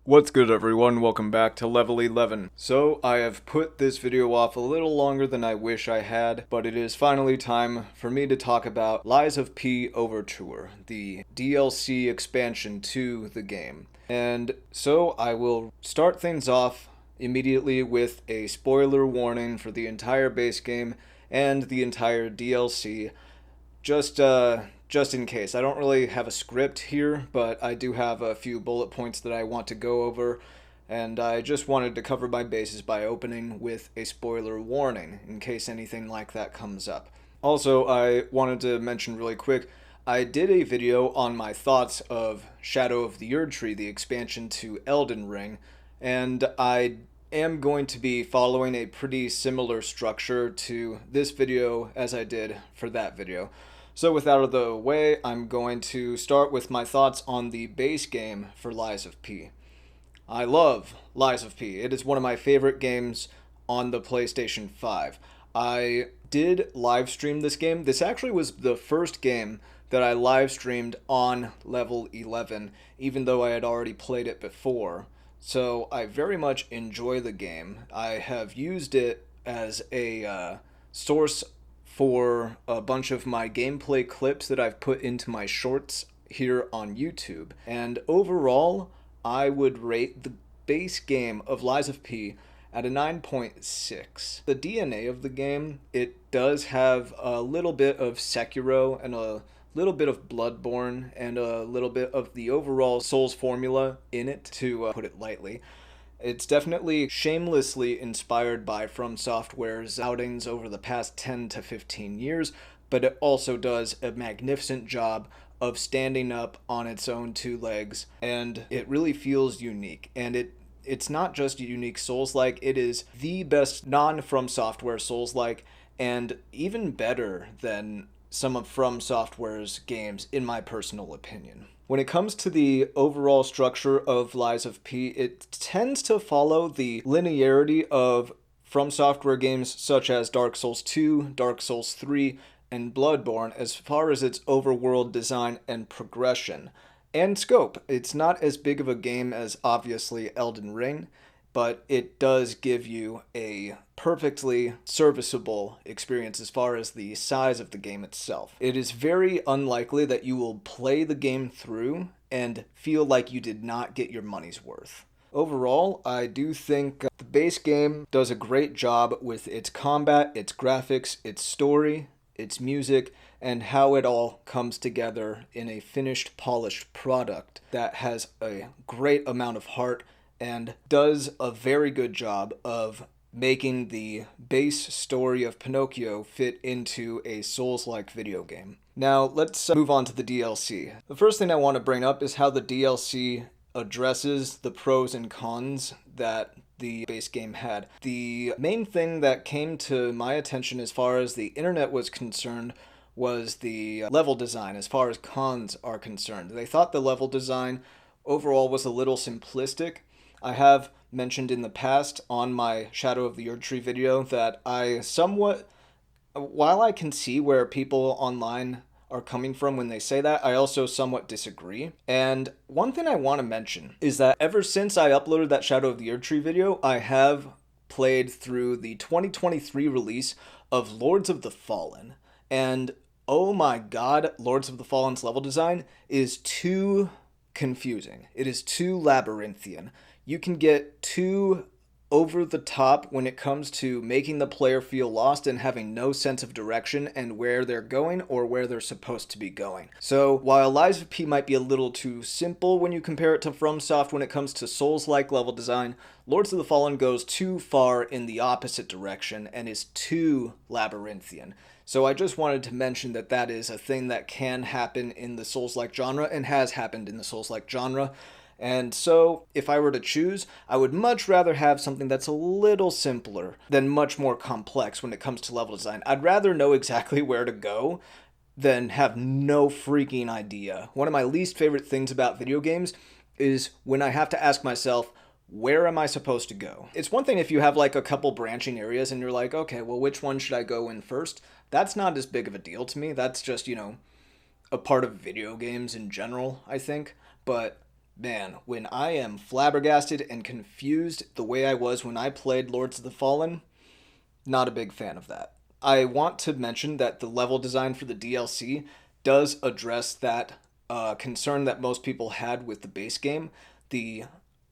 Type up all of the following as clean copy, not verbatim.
What's good, everyone? Welcome back to Level 11. So, I have put this video off a little longer than I wish I had, but it is finally time for me to talk about Lies of P Overture, the DLC expansion to the game. And so, I will start things off immediately with a spoiler warning for the entire base game and the entire DLC. Just in case. I don't really have a script here, but I do have a few bullet points that I want to go over, and I just wanted to cover my bases by opening with a spoiler warning, in case anything like that comes up. Also, I wanted to mention really quick, I did a video on my thoughts of Shadow of the Erdtree, the expansion to Elden Ring, and I am going to be following a pretty similar structure to this video as I did for that video. So with that out of the way, I'm going to start with my thoughts on the base game for Lies of P. I love Lies of P. It is one of my favorite games on the PlayStation 5. I did live stream this game. This actually was the first game that I live streamed on Level 11, even though I had already played it before. So I very much enjoy the game. I have used it as a source for a bunch of my gameplay clips that I've put into my shorts here on YouTube. And overall, I would rate the base game of Lies of P at a 9.6. The DNA of the game, it does have a little bit of Sekiro and a little bit of Bloodborne and a little bit of the overall Souls formula in it, to put it lightly. It's definitely shamelessly inspired by From Software's outings over the past 10 to 15 years, but it also does a magnificent job of standing up on its own two legs, and it really feels unique. And it's not just unique Souls-like, it is the best non-From Software Souls-like, and even better than some of From Software's games, in my personal opinion. When it comes to the overall structure of Lies of P, it tends to follow the linearity of From Software games such as Dark Souls 2, Dark Souls 3, and Bloodborne as far as its overworld design and progression. And scope. It's not as big of a game as, obviously, Elden Ring, but it does give you a perfectly serviceable experience as far as the size of the game itself. It is very unlikely that you will play the game through and feel like you did not get your money's worth. Overall, I do think the base game does a great job with its combat, its graphics, its story, its music, and how it all comes together in a finished, polished product that has a great amount of heart and does a very good job of making the base story of Pinocchio fit into a Souls-like video game. Now, let's move on to the DLC. The first thing I want to bring up is how the DLC addresses the pros and cons that the base game had. The main thing that came to my attention as far as the internet was concerned was the level design as far as cons are concerned. They thought the level design overall was a little simplistic. I have mentioned in the past on my Shadow of the Erdtree video that while I can see where people online are coming from when they say that, I also somewhat disagree. And one thing I want to mention is that ever since I uploaded that Shadow of the Erdtree video, I have played through the 2023 release of Lords of the Fallen. And oh my god, Lords of the Fallen's level design is too confusing. It is too labyrinthian. You can get too over the top when it comes to making the player feel lost and having no sense of direction and where they're going or where they're supposed to be going. So while Lies of P might be a little too simple when you compare it to FromSoft when it comes to Souls-like level design, Lords of the Fallen goes too far in the opposite direction and is too labyrinthian. So I just wanted to mention that that is a thing that can happen in the Souls-like genre and has happened in the Souls-like genre. And so, if I were to choose, I would much rather have something that's a little simpler than much more complex when it comes to level design. I'd rather know exactly where to go than have no freaking idea. One of my least favorite things about video games is when I have to ask myself, where am I supposed to go? It's one thing if you have like a couple branching areas and you're like, okay, well, which one should I go in first? That's not as big of a deal to me. That's just, a part of video games in general, I think. But man, when I am flabbergasted and confused the way I was when I played Lords of the Fallen, not a big fan of that. I want to mention that the level design for the DLC does address that concern that most people had with the base game. The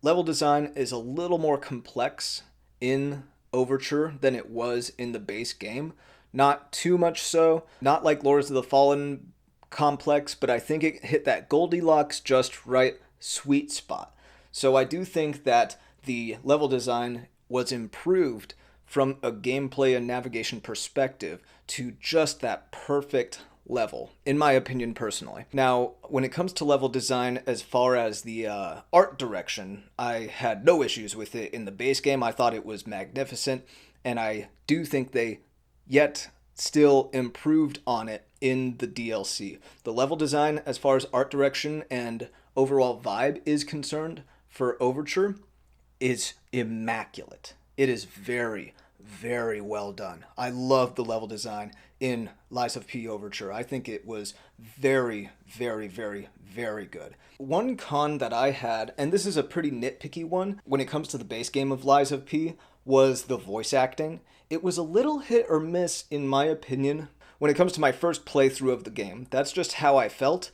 level design is a little more complex in Overture than it was in the base game. Not too much so. Not like Lords of the Fallen complex, but I think it hit that Goldilocks just right sweet spot. So I do think that the level design was improved from a gameplay and navigation perspective to just that perfect level, in my opinion personally. Now, when it comes to level design, as far as the art direction, I had no issues with it in the base game. I thought it was magnificent, and I do think they yet still improved on it in the DLC. The level design, as far as art direction and overall vibe is concerned for Overture, is immaculate. It is very, very well done. I love the level design in Lies of P Overture. I think it was very, very, very, very good. One con that I had, and this is a pretty nitpicky one, when it comes to the base game of Lies of P, was the voice acting. It was a little hit or miss, in my opinion, when it comes to my first playthrough of the game. That's just how I felt,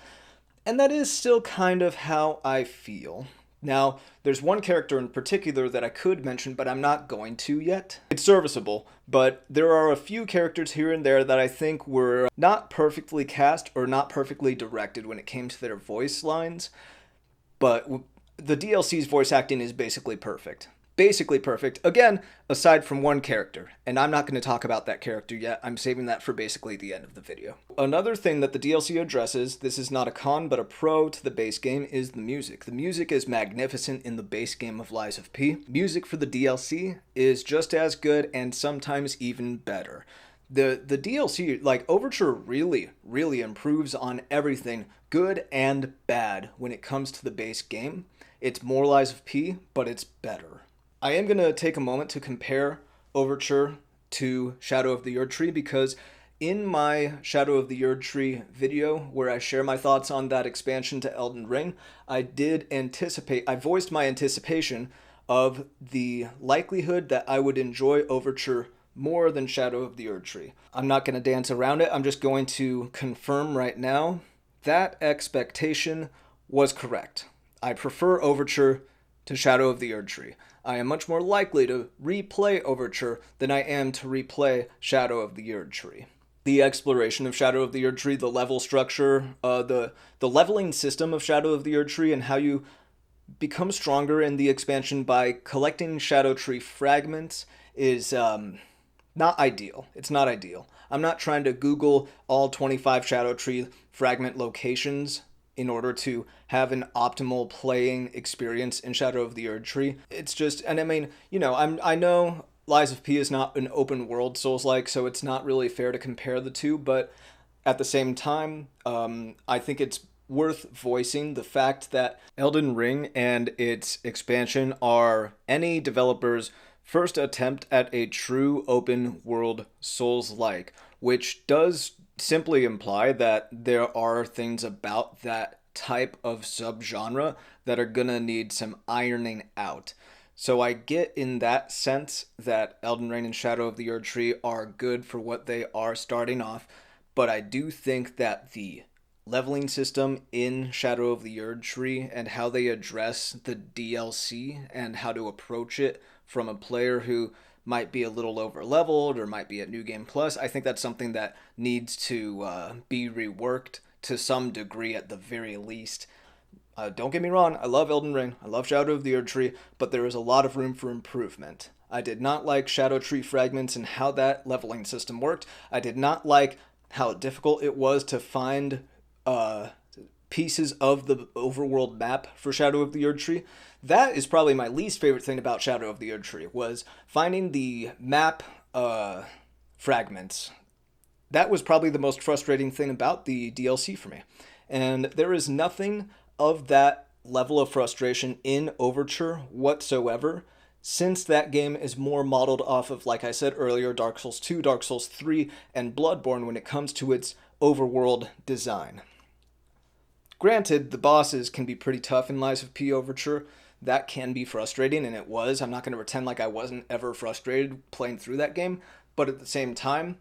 and that is still kind of how I feel. Now, there's one character in particular that I could mention, but I'm not going to yet. It's serviceable, but there are a few characters here and there that I think were not perfectly cast or not perfectly directed when it came to their voice lines, but the DLC's voice acting is basically perfect. Basically perfect. Again, aside from one character, and I'm not going to talk about that character yet. I'm saving that for basically the end of the video. Another thing that the DLC addresses, this is not a con but a pro to the base game, is the music. The music is magnificent in the base game of Lies of P. Music for the DLC is just as good and sometimes even better. The DLC, like Overture, really, really improves on everything, good and bad, when it comes to the base game. It's more Lies of P, but it's better. I am going to take a moment to compare Overture to Shadow of the Erdtree because in my Shadow of the Erdtree video, where I share my thoughts on that expansion to Elden Ring, I voiced my anticipation of the likelihood that I would enjoy Overture more than Shadow of the Erdtree. I'm not going to dance around it. I'm just going to confirm right now that expectation was correct. I prefer Overture to Shadow of the Erdtree. I am much more likely to replay Overture than I am to replay Shadow of the Erdtree. The exploration of Shadow of the Erdtree, the level structure, the leveling system of Shadow of the Erdtree, and how you become stronger in the expansion by collecting Shadow Tree fragments is not ideal. It's not ideal. I'm not trying to Google all 25 Shadow Tree fragment locations in order to have an optimal playing experience in Shadow of the Erdtree. It's just, and I mean, I know Lies of P is not an open world Souls-like, so it's not really fair to compare the two, but at the same time, I think it's worth voicing the fact that Elden Ring and its expansion are any developer's first attempt at a true open world Souls-like, which does simply imply that there are things about that type of subgenre that are gonna need some ironing out. So I get in that sense that Elden Ring and Shadow of the Erdtree are good for what they are starting off, but I do think that the leveling system in Shadow of the Erdtree and how they address the DLC and how to approach it from a player who might be a little over leveled or might be at New Game Plus, I think that's something that needs to be reworked to some degree at the very least. Don't get me wrong, I love Elden Ring, I love Shadow of the Erdtree, but there is a lot of room for improvement. I did not like Shadow Tree fragments and how that leveling system worked. I did not like how difficult it was to find pieces of the overworld map for Shadow of the Erdtree. That is probably my least favorite thing about Shadow of the Erdtree, was finding the map fragments. That was probably the most frustrating thing about the DLC for me. And there is nothing of that level of frustration in Overture whatsoever, since that game is more modeled off of, like I said earlier, Dark Souls 2, Dark Souls 3, and Bloodborne when it comes to its overworld design. Granted, the bosses can be pretty tough in Lies of P Overture. That can be frustrating, and it was. I'm not going to pretend like I wasn't ever frustrated playing through that game, but at the same time,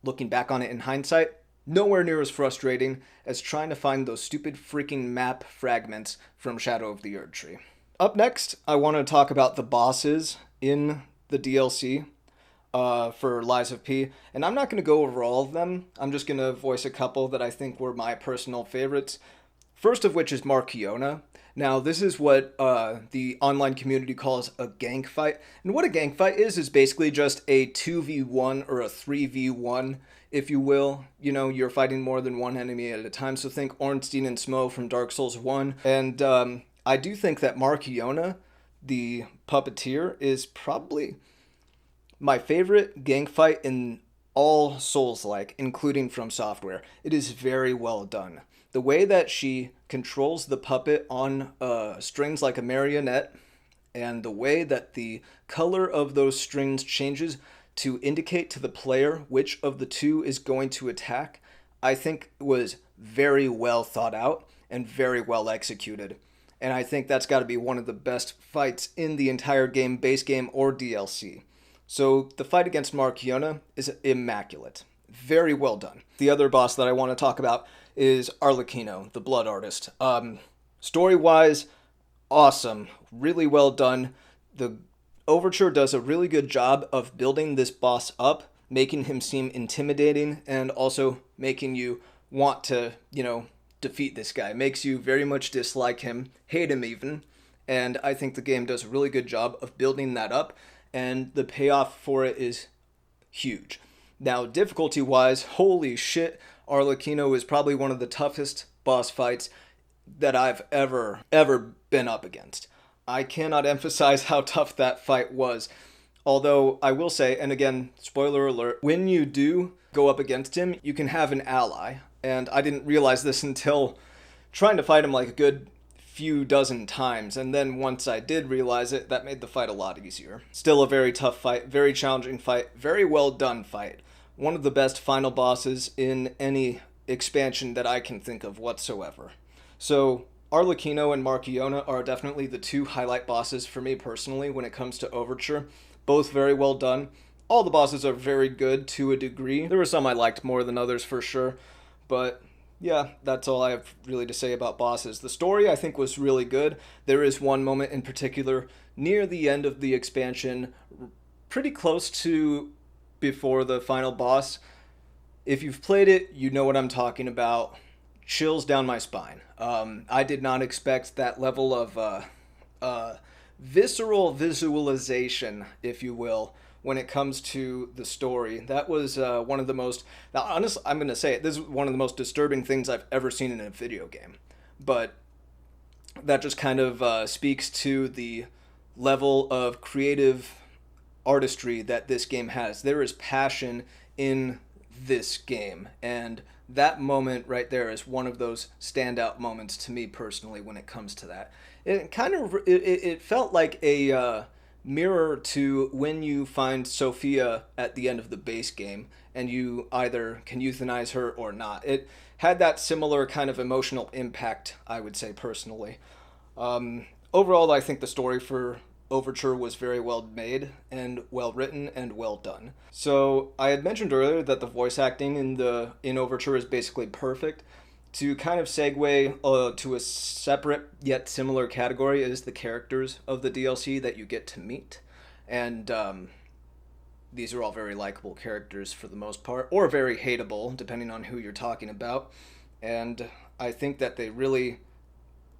looking back on it in hindsight, nowhere near as frustrating as trying to find those stupid freaking map fragments from Shadow of the Erdtree. Up next, I want to talk about the bosses in the DLC for Lies of P, and I'm not going to go over all of them. I'm just going to voice a couple that I think were my personal favorites. First of which is Markiona. Now, this is what the online community calls a gank fight. And what a gank fight is basically just a 2v1 or a 3v1, if you will. You know, you're fighting more than one enemy at a time. So think Ornstein and Smo from Dark Souls 1. And I do think that Markiona, the puppeteer, is probably my favorite gank fight in all Souls-like, including From Software. It is very well done. The way that she controls the puppet on strings like a marionette, and the way that the color of those strings changes to indicate to the player which of the two is going to attack, I think was very well thought out and very well executed. And I think that's got to be one of the best fights in the entire game, base game or DLC. So the fight against Markiona is immaculate. Very well done. The other boss that I want to talk about is Arlecchino, the Blood Artist. Story-wise, awesome. Really well done. The Overture does a really good job of building this boss up, making him seem intimidating, and also making you want to, defeat this guy. Makes you very much dislike him, hate him even, and I think the game does a really good job of building that up, and the payoff for it is huge. Now, difficulty-wise, holy shit, Arlecchino is probably one of the toughest boss fights that I've ever been up against. I cannot emphasize how tough that fight was. Although, I will say, and again, spoiler alert, when you do go up against him, you can have an ally. And I didn't realize this until trying to fight him like a good few dozen times. And then once I did realize it, that made the fight a lot easier. Still a very tough fight, very challenging fight, very well done fight. One of the best final bosses in any expansion that I can think of whatsoever. So, Arlecchino and Markiona are definitely the two highlight bosses for me personally when it comes to Overture. Both very well done. All the bosses are very good to a degree. There were some I liked more than others for sure. But yeah, that's all I have really to say about bosses. The story I think was really good. There is one moment in particular near the end of the expansion, pretty close to before the final boss. If you've played it, you know what I'm talking about. Chills down my spine. I did not expect that level of visceral visualization, if you will, when it comes to the story. That was one of the most... Now, honestly, I'm going to say it, this is one of the most disturbing things I've ever seen in a video game. But that just kind of speaks to the level of creative artistry that this game has. There is passion in this game, and that moment right there is one of those standout moments to me personally when it comes to that. It felt like a mirror to when you find Sophia at the end of the base game and you either can euthanize her or not. It had that similar kind of emotional impact, I would say personally. Overall, I think the story for Overture was very well made and well written and well done. So I had mentioned earlier that the voice acting in Overture is basically perfect. To kind of segue to a separate yet similar category is the characters of the DLC that you get to meet. And these are all very likable characters for the most part, or very hateable, depending on who you're talking about. And I think that they really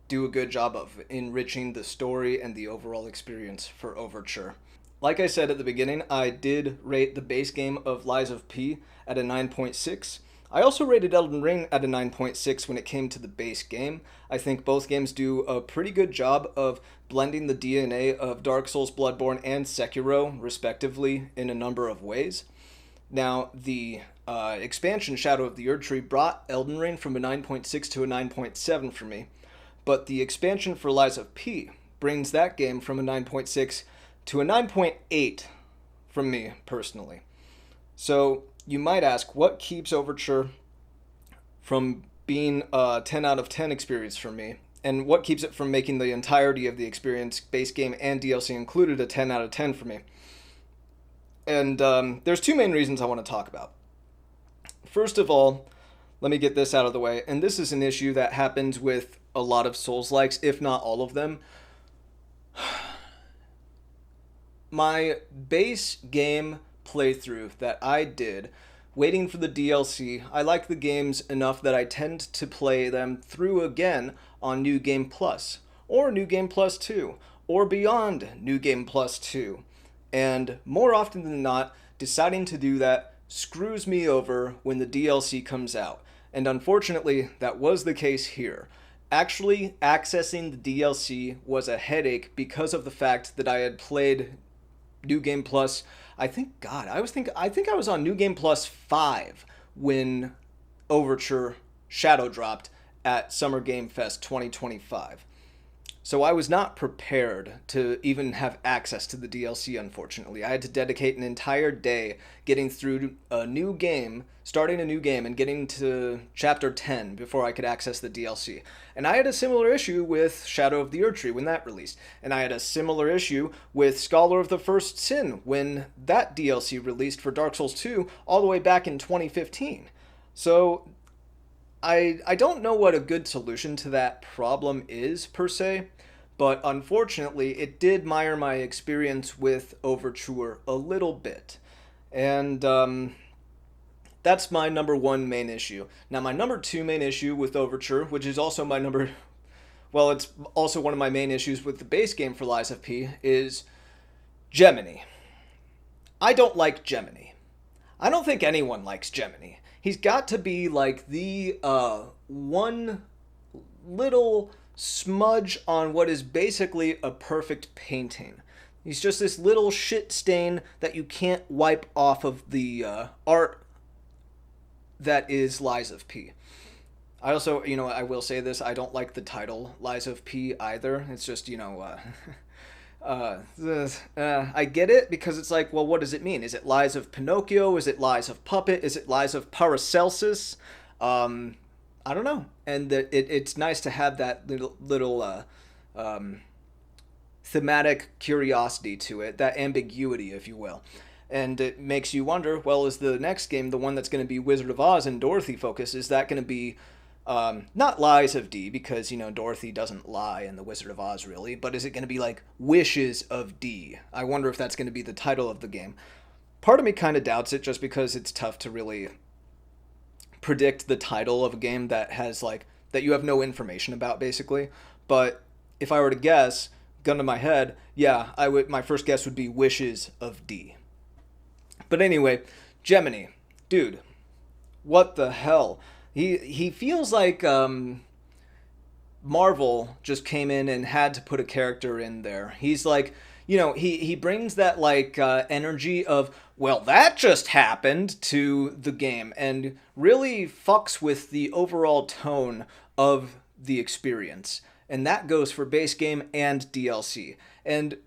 do a good job of enriching the story and the overall experience for Overture. Like I said at the beginning, I did rate the base game of Lies of P at a 9.6. I also rated Elden Ring at a 9.6 when it came to the base game. I think both games do a pretty good job of blending the DNA of Dark Souls, Bloodborne, and Sekiro, respectively, in a number of ways. Now, the expansion Shadow of the Erdtree brought Elden Ring from a 9.6 to a 9.7 for me, but the expansion for Lies of P brings that game from a 9.6 to a 9.8 from me, personally. So, you might ask, what keeps Overture from being a 10 out of 10 experience for me? And what keeps it from making the entirety of the experience, base game and DLC included, a 10 out of 10 for me? And there's two main reasons I want to talk about. First of all, let me get this out of the way. And this is an issue that happens with a lot of Souls-likes, if not all of them. My base game playthrough that I did, waiting for the DLC, I like the games enough that I tend to play them through again on New Game Plus, or New Game Plus 2, or beyond New Game Plus 2. And more often than not, deciding to do that screws me over when the DLC comes out. And unfortunately, that was the case here. Actually, accessing the DLC was a headache because of the fact that I had played New Game Plus. I think I was on New Game Plus 5 when Overture Shadow dropped at Summer Game Fest 2025. So I was not prepared to even have access to the DLC, unfortunately. I had to dedicate an entire day getting through a new game, starting a new game, and getting to Chapter 10 before I could access the DLC. And I had a similar issue with Shadow of the Erdtree when that released. And I had a similar issue with Scholar of the First Sin when that DLC released for Dark Souls 2 all the way back in 2015. So I don't know what a good solution to that problem is, per se. But unfortunately, it did mir my experience with Overture a little bit. And that's my number one main issue. Now, my number two main issue with Overture, which is also it's also one of my main issues with the base game for Lies of P, is Gemini. I don't like Gemini. I don't think anyone likes Gemini. He's got to be like the one little smudge on what is basically a perfect painting. He's just this little shit stain that you can't wipe off of the art that is Lies of P. I also, I will say this, I don't like the title Lies of P either. It's just, I get it because it's like, well, what does it mean? Is it Lies of Pinocchio? Is it Lies of Puppet? Is it Lies of Paracelsus? I don't know. And it's nice to have that little thematic curiosity to it, that ambiguity, if you will. And it makes you wonder, well, is the next game, the one that's going to be Wizard of Oz and Dorothy focus, is that going to be not Lies of D, because, Dorothy doesn't lie in the Wizard of Oz, really, but is it going to be like Wishes of D? I wonder if that's going to be the title of the game. Part of me kind of doubts it, just because it's tough to really predict the title of a game that has that you have no information about, basically. But if I were to guess, gun to my head, yeah, my first guess would be Wishes of D. But anyway, Gemini, dude, what the hell? He feels like Marvel just came in and had to put a character in there. He's like, he brings that energy of, well, that just happened to the game, and really fucks with the overall tone of the experience. And that goes for base game and DLC. And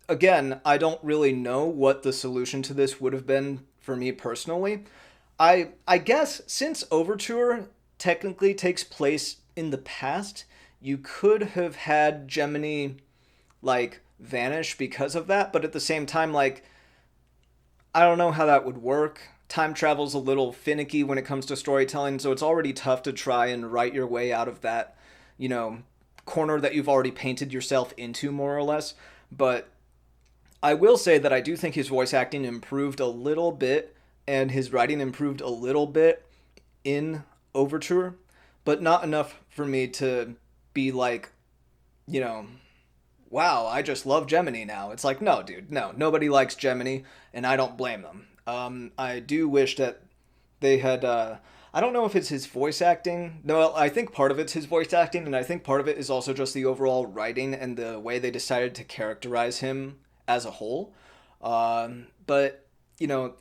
again, I don't really know what the solution to this would have been for me personally. I guess since Overture technically takes place in the past, you could have had Gemini vanish because of that, but at the same time, I don't know how that would work. Time travel's a little finicky when it comes to storytelling, so it's already tough to try and write your way out of that, corner that you've already painted yourself into, more or less. But I will say that I do think his voice acting improved a little bit, and his writing improved a little bit in Overture, but not enough for me to be wow, I just love Gemini now. It's like, no, dude, no. Nobody likes Gemini, and I don't blame them. I do wish that they had... I don't know if it's his voice acting. No, I think part of it's his voice acting, and I think part of it is also just the overall writing and the way they decided to characterize him as a whole. But, you know,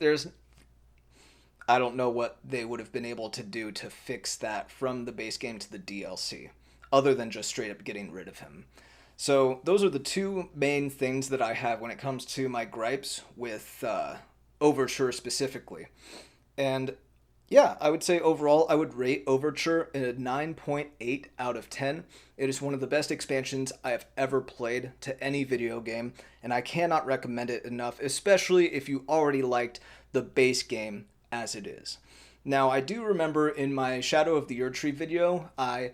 I don't know what they would have been able to do to fix that from the base game to the DLC, other than just straight up getting rid of him. So those are the two main things that I have when it comes to my gripes with Overture specifically. And yeah, I would say overall I would rate Overture a 9.8 out of 10. It is one of the best expansions I have ever played to any video game, and I cannot recommend it enough, especially if you already liked the base game as it is. Now, I do remember in my Shadow of the Erdtree video, I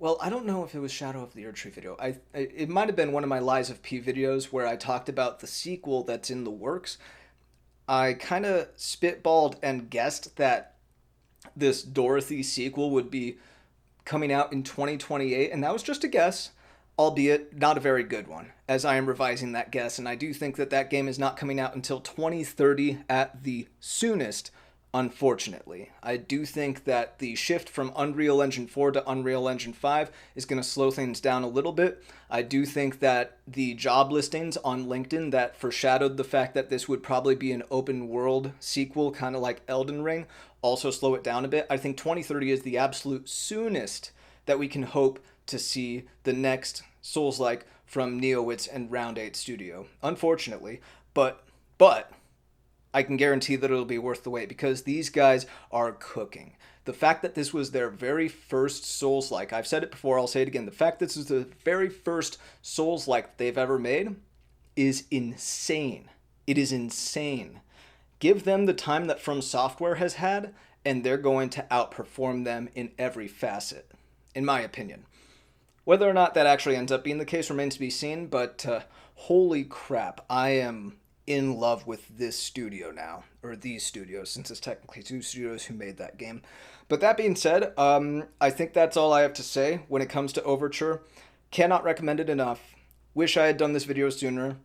don't know if it was Shadow of the Erdtree video. It might have been one of my Lies of P videos where I talked about the sequel that's in the works. I kind of spitballed and guessed that this Dorothy sequel would be coming out in 2028, and that was just a guess, albeit not a very good one, as I am revising that guess, and I do think that that game is not coming out until 2030 at the soonest, unfortunately. I do think that the shift from Unreal Engine 4 to Unreal Engine 5 is going to slow things down a little bit. I do think that the job listings on LinkedIn that foreshadowed the fact that this would probably be an open world sequel, kind of like Elden Ring, also slow it down a bit. I think 2030 is the absolute soonest that we can hope to see the next Souls-like from Neowitz and Round 8 Studio. Unfortunately, but I can guarantee that it'll be worth the wait because these guys are cooking. The fact that this was their very first Souls-like, I've said it before, I'll say it again, the fact that this is the very first Souls-like they've ever made is insane. It is insane. Give them the time that From Software has had, and they're going to outperform them in every facet, in my opinion. Whether or not that actually ends up being the case remains to be seen, but holy crap, I am in love with this studio now, or these studios, since it's technically two studios who made that game. But that being said, I think that's all I have to say when it comes to Overture. Cannot recommend it enough. Wish I had done this video sooner.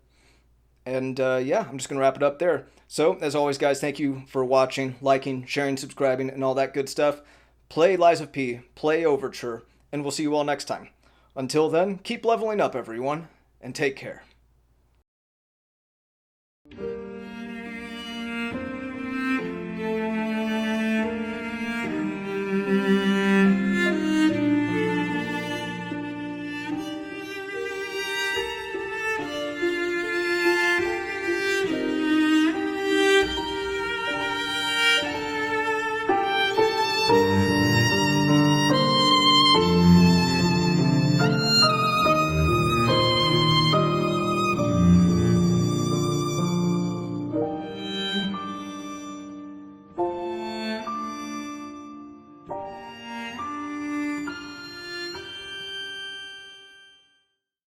And yeah, I'm just going to wrap it up there. So, as always, guys, thank you for watching, liking, sharing, subscribing, and all that good stuff. Play Lies of P, play Overture, and we'll see you all next time. Until then, keep leveling up, everyone, and take care.